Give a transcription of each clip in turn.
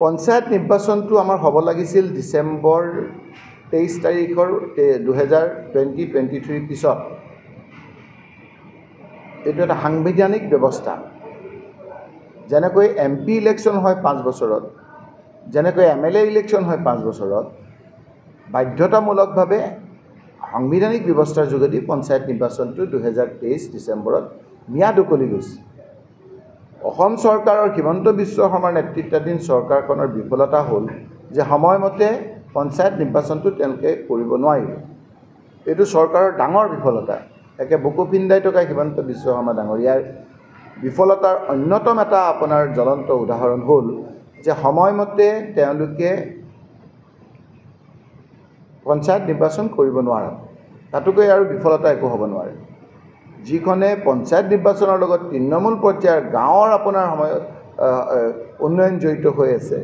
পঞ্চায়ত নিৰ্বাচনটো আমাৰ হ'ব লাগিছিল ডিচেম্বৰ 23 তাৰিখৰ 2023 পিছত। এইটো এটা সাংবিধানিক ব্যৱস্থা। যেনেকৈ MP ইলেকশ্যন হয় 5 বছৰত, যেনেকৈ MLA ইলেকশ্যন হয় 5 বছৰত, বাধ্যতামূলকভাৱে সাংবিধানিক ব্যৱস্থাৰ যোগেদি পঞ্চায়ত নিৰ্বাচনটো 2023 ডিচেম্বৰত ম্যাদ উকলি গৈছে। অসম চৰকাৰৰ হিমন্ত বিশ্ব শৰ্মাৰ নেতৃত্বাধীন চৰকাৰখনৰ বিফলতা হ'ল যে সময়মতে পঞ্চায়ত নিৰ্বাচনটো তেওঁলোকে কৰিব নোৱাৰিলে। এইটো চৰকাৰৰ ডাঙৰ বিফলতা। একে বুকু পিন্দাই থকা হিমন্ত বিশ্ব শৰ্মা ডাঙৰীয়াৰ বিফলতাৰ অন্যতম এটা আপোনাৰ জ্বলন্ত উদাহৰণ হ'ল যে সময়মতে তেওঁলোকে পঞ্চায়ত নিৰ্বাচন কৰিব নোৱাৰা। তাতোকৈ আৰু বিফলতা একো হ'ব নোৱাৰে। যিখনে পঞ্চায়ত নিৰ্বাচনৰ লগত তৃণমূল পৰ্যায়ৰ গাঁৱৰ আপোনাৰ উন্নয়ন জড়িত হৈ আছে,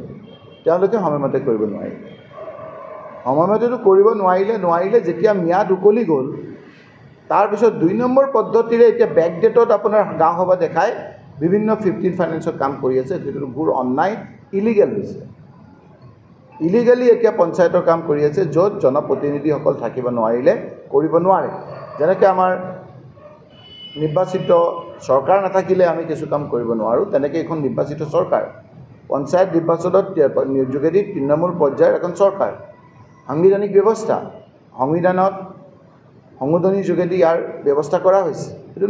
তেওঁলোকে সময়মতে কৰিব নোৱাৰিলে। সময়মতেতো কৰিব নোৱাৰিলে যেতিয়া ম্যাদ উকলি গ'ল, তাৰপিছত 2 নম্বৰ পদ্ধতিৰে এতিয়া বেকডেটত আপোনাৰ গাঁও সভা দেখাই বিভিন্ন 15 ফাইনেন্সৰ কাম কৰি আছে। সেইটো ঘোৰ অন্যায়, ইলিগেল হৈছে। ইলিগেলি এতিয়া পঞ্চায়তৰ কাম কৰি আছে, য'ত জনপ্ৰতিনিধিসকল থাকিব নোৱাৰিলে কৰিব নোৱাৰে। যেনেকৈ আমাৰ নিৰ্বাচিত চৰকাৰ নাথাকিলে আমি কিছু কাম কৰিব নোৱাৰোঁ, তেনেকৈ এখন নিৰ্বাচিত চৰকাৰ পঞ্চায়ত নিৰ্বাচনত যোগেদি তৃণমূল পৰ্যায়ৰ এখন চৰকাৰ, সাংবিধানিক ব্যৱস্থা, সংবিধানত সংশোধনীৰ যোগেদি ইয়াৰ ব্যৱস্থা কৰা হৈছে। সেইটো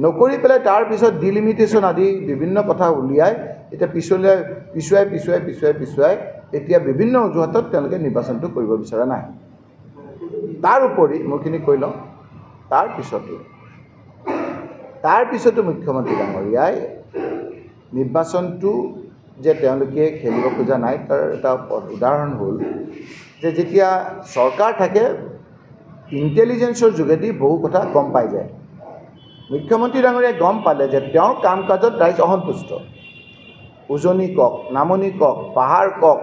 নকৰি পেলাই তাৰপিছত ডিলিমিটেশ্যন আদি বিভিন্ন কথা উলিয়াই এতিয়া পিছুৱাই এতিয়া বিভিন্ন অজুহাতত তেওঁলোকে নিৰ্বাচনটো কৰিব বিচৰা নাই। তাৰ উপৰি মোৰখিনি কৈ লওঁ, তাৰপিছতো মুখ্যমন্ত্ৰী ডাঙৰীয়াই নিৰ্বাচনটো যে তেওঁলোকে খেলিব খোজা নাই, তাৰ এটা উদাহৰণ হ'ল যে যেতিয়া চৰকাৰ থাকে ইণ্টেলিজেন্সৰ যোগেদি বহু কথা গম পাই যায়। মুখ্যমন্ত্ৰী ডাঙৰীয়াই গম পালে যে তেওঁৰ কাম কাজত ৰাইজ অসন্তুষ্ট। উজনি কওক, নামনি কওক, পাহাৰ কওক,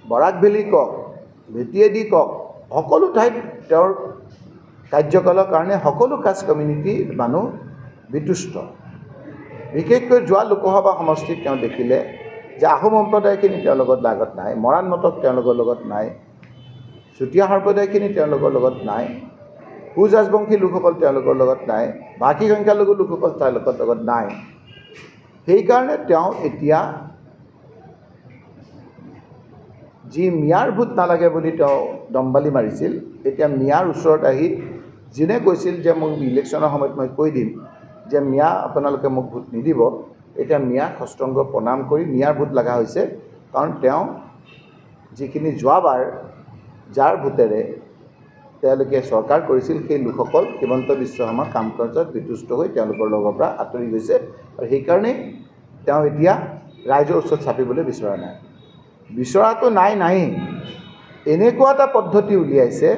বৰাক ভেলী কওক, ভেটিয়েদি কওক, সকলো ঠাইত তেওঁৰ কাৰ্যকালৰ কাৰণে সকলো কাষ্ট কমিউনিটিৰ মানুহ বিতুষ্ট। বিশেষকৈ যোৱা লোকসভা সমষ্টিত তেওঁ দেখিলে যে আহোম সম্প্ৰদায়খিনি তেওঁৰ লগত লাগত নাই, মৰাণ মটক তেওঁলোকৰ লগত নাই, চুতীয়া সম্প্ৰদায়খিনি তেওঁলোকৰ লগত নাই, কোচ ৰাজবংশী লোকসকল তেওঁলোকৰ লগত নাই, ভাষী সংখ্যালঘু লোকসকল তেওঁলোকৰ লগত নাই। সেইকাৰণে তেওঁ এতিয়া যি মিয়াৰ ভোট নালাগে বুলি তেওঁ দম্বালি মাৰিছিল, এতিয়া মিয়াৰ ওচৰত আহি যোনে কৈছিল যে মোক ইলেকশ্যনৰ সময়ত মই কৈ দিম যে মিয়া আপোনালোকে মোক ভোট নিদিব, এতিয়া মিয়াক সষ্টংগ প্ৰণাম কৰি মিয়াৰ ভোট লগা হৈছে। কাৰণ তেওঁ যিখিনি যোৱাবাৰ যাৰ ভোটেৰে তেওঁলোকে চৰকাৰ কৰিছিল, সেই লোকসকল হিমন্ত বিশ্ব শৰ্মাৰ কাম কাজত বিতুষ্ট হৈ তেওঁলোকৰ লগৰ পৰা আঁতৰি গৈছে। আৰু সেইকাৰণেই তেওঁ এতিয়া ৰাইজৰ ওচৰত চাপিবলৈ বিচৰা নাই। বিচৰাটো নাই, এনেকুৱা এটা পদ্ধতি উলিয়াইছে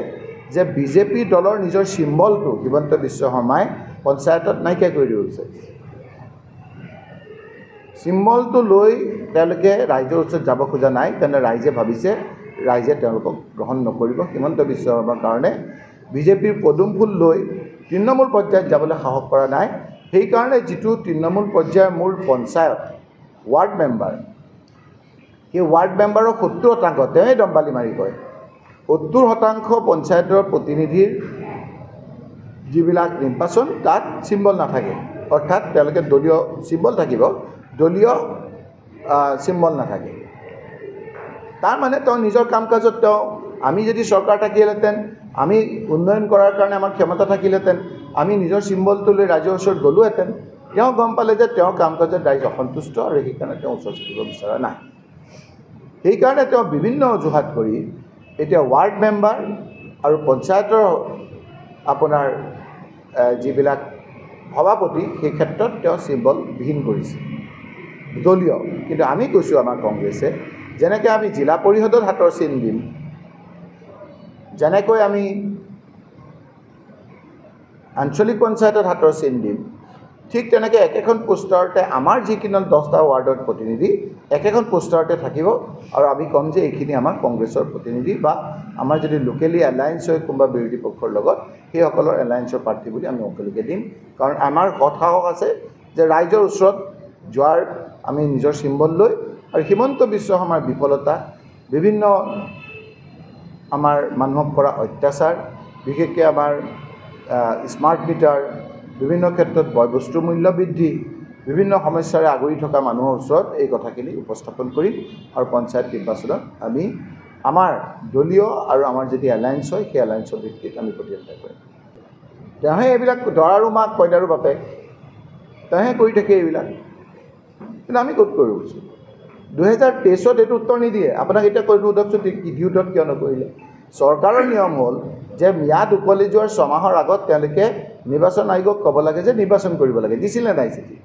যে বিজেপি দলৰ নিজৰ চিম্বলটো হিমন্ত বিশ্ব শৰ্মাই পঞ্চায়তত নাইকিয়া কৰি দিব বিচাৰিছে। চিম্বলটো লৈ তেওঁলোকে ৰাইজৰ ওচৰত যাব খোজা নাই, তেনে ৰাইজে ভাবিছে ৰাইজে তেওঁলোকক গ্ৰহণ নকৰিব। হিমন্ত বিশ্ব শৰ্মাৰ কাৰণে বিজেপিৰ পদুম ফুল লৈ তৃণমূল পৰ্যায়ত যাবলৈ সাহস কৰা নাই। সেইকাৰণে যিটো তৃণমূল পৰ্যায়ৰ মূল পঞ্চায়ত ৱাৰ্ড মেম্বাৰ, সেই ৱাৰ্ড মেম্বাৰৰ 70% তেওঁই দম্বালি মাৰি কয় 70% পঞ্চায়তৰ প্ৰতিনিধিৰ যিবিলাক নিৰ্বাচন তাত চিম্বল নাথাকে, অৰ্থাৎ তেওঁলোকে দলীয় চিম্বল থাকিব, দলীয় চিম্বল নাথাকে। তাৰ মানে তেওঁ নিজৰ কাম কাজত আমি যদি চৰকাৰ থাকিলেহেঁতেন, আমি উন্নয়ন কৰাৰ কাৰণে আমাৰ ক্ষমতা থাকিলেহেঁতেন, আমি নিজৰ চিম্বলটো লৈ ৰাইজৰ ওচৰত গ'লোহেঁতেন। তেওঁ গম পালে যে তেওঁৰ কাম কাজত ৰাইজ অসন্তুষ্ট আৰু সেইকাৰণে তেওঁ ওচৰত থাকিব বিচৰা নাই। সেইকাৰণে তেওঁ বিভিন্ন অজুহাত কৰি এতিয়া ৱাৰ্ড মেম্বাৰ আৰু পঞ্চায়তৰ আপোনাৰ যিবিলাক সভাপতি, সেই ক্ষেত্ৰত তেওঁ চিম্বল বিহীন কৰিছে দলীয়। কিন্তু আমি কৈছোঁ আমাৰ কংগ্ৰেছে, যেনেকৈ আমি জিলা পৰিষদত হাতৰ চিন দিম, যেনেকৈ আমি আঞ্চলিক পঞ্চায়তত হাতৰ চিন দিম, ঠিক তেনেকৈ একেখন পোষ্টাৰতে আমাৰ যিখিনি 10টা ৱাৰ্ডৰ প্ৰতিনিধি একেখন পোষ্টাৰতে থাকিব। আৰু আমি ক'ম যে এইখিনি আমাৰ কংগ্ৰেছৰ প্ৰতিনিধি বা আমাৰ যদি লোকেলি এলায়েন্স হয় কোনোবা বিৰোধী পক্ষৰ লগত, সেইসকলৰ এলায়েন্সৰ প্ৰাৰ্থী বুলি আমি সকলোকে দিম। কাৰণ আমাৰ সাহস আছে যে ৰাইজৰ ওচৰত যোৱাৰ আমি নিজৰ চিম্বল লৈ আৰু হিমন্ত বিশ্ব শৰ্মাৰ বিফলতা বিভিন্ন আমাৰ মানুহক কৰা অত্যাচাৰ বিশেষকৈ আমাৰ স্মাৰ্ট মিটাৰ বিভিন্ন ক্ষেত্ৰত বয়বস্তুৰ মূল্য বৃদ্ধি বিভিন্ন সমস্যাৰে আগুৰি থকা মানুহৰ ওচৰত এই কথাখিনি উপস্থাপন কৰিম আৰু পঞ্চায়ত নিৰ্বাচনত আমি আমাৰ দলীয় আৰু আমাৰ যদি এলায়েন্স হয় সেই এলায়েন্সৰ ভিত্তিত আমি প্ৰতিষ্ঠা কৰিম তেওঁহে এইবিলাক দৰাৰো মাক কইনাৰো বাপেক তেওঁহে কৰি থাকে এইবিলাক কিন্তু আমি ক'ত কৰিব গৈছোঁ 2023 এইটো উত্তৰ নিদিয়ে আপোনাক এতিয়া কৈ সোধকচোন ইডিউটত কিয় নকৰিলে চৰকাৰৰ নিয়ম হ'ল যে ম্যাদ উকলি যোৱাৰ 6 মাহৰ আগত তেওঁলোকে নিৰ্বাচন আয়োগক ক'ব লাগে যে নিৰ্বাচন কৰিব লাগে দিছিলে নাই চিঠি